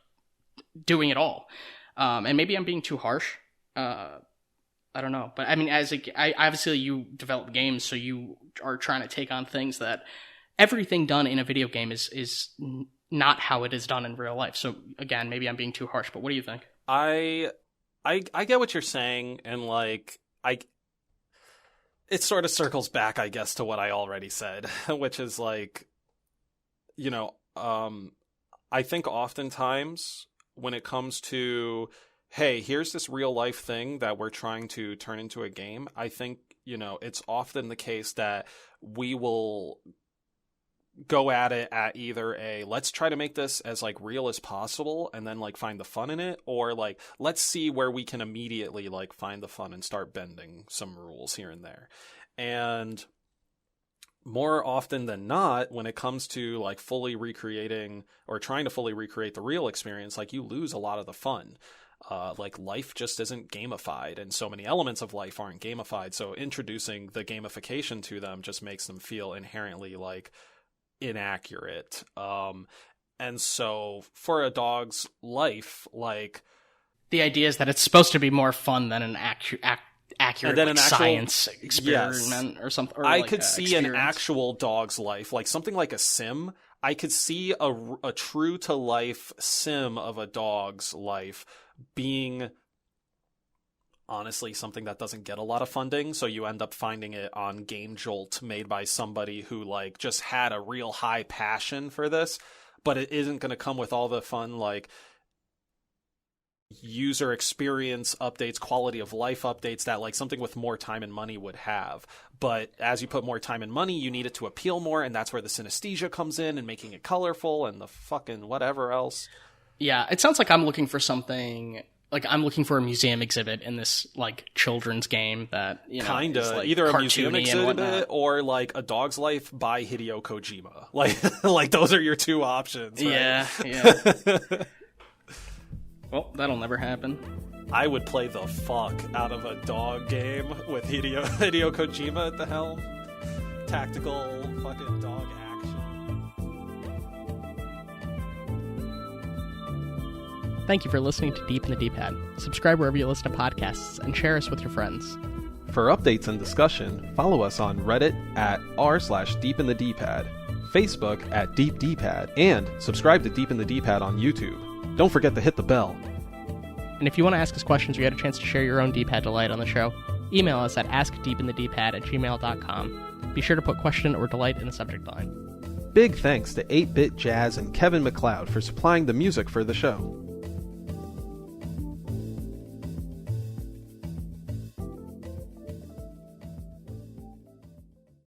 doing at all. And maybe I'm being too harsh. I don't know. But I mean, obviously you develop games, so you are trying to take on things that everything done in a video game is not how it is done in real life. So again, maybe I'm being too harsh, but what do you think? I get what you're saying, and like it sort of circles back, I guess, to what I already said, which is like, I think oftentimes when it comes to, hey, here's this real life thing that we're trying to turn into a game, I think, it's often the case that we will go at it at either let's try to make this as like real as possible and then like find the fun in it, or like, let's see where we can immediately like find the fun and start bending some rules here and there. And more often than not, when it comes to like fully recreating or trying to fully recreate the real experience, like, you lose a lot of the fun. Like, life just isn't gamified, and so many elements of life aren't gamified. So introducing the gamification to them just makes them feel inherently like inaccurate. And so for A Dog's Life, like, the idea is that it's supposed to be more fun than an accurate than like, science experiment, yes, or something. Or I like could see experience. An actual dog's life, like something like a sim. I could see a true to life sim of a dog's life being honestly something that doesn't get a lot of funding, so you end up finding it on Game Jolt, made by somebody who like just had a real high passion for this, but it isn't going to come with all the fun like user experience updates, quality of life updates that like something with more time and money would have. But as you put more time and money, you need it to appeal more, and that's where the synesthesia comes in and making it colorful and the fucking whatever else. Yeah, it sounds like I'm looking for something. Like, I'm looking for a museum exhibit in this, like, children's game that, kind of, like, either a museum exhibit or, like, A Dog's Life by Hideo Kojima. Like those are your two options, right? Yeah. Well, that'll never happen. I would play the fuck out of a dog game with Hideo Kojima at the helm. Tactical fucking dog action. Thank you for listening to Deep in the D-Pad. Subscribe wherever you listen to podcasts and share us with your friends. For updates and discussion, follow us on Reddit at r/deepinthedpad, Facebook at deepdpad, and subscribe to Deep in the D-Pad on YouTube. Don't forget to hit the bell. And if you want to ask us questions or you had a chance to share your own D-Pad delight on the show, email us at askdeepinthedpad@gmail.com. Be sure to put question or delight in the subject line. Big thanks to 8-Bit Jazz and Kevin MacLeod for supplying the music for the show.